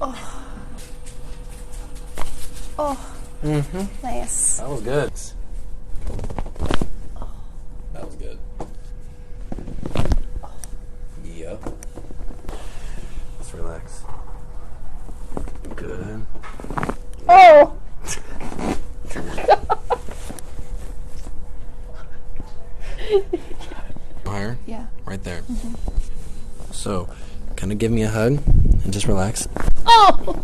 Oh. Oh. Nice. That was good. That was good. Yep. Let's relax. Good. Oh. Higher? Yeah. Right there. So, kind of give me a hug and just relax. Oh.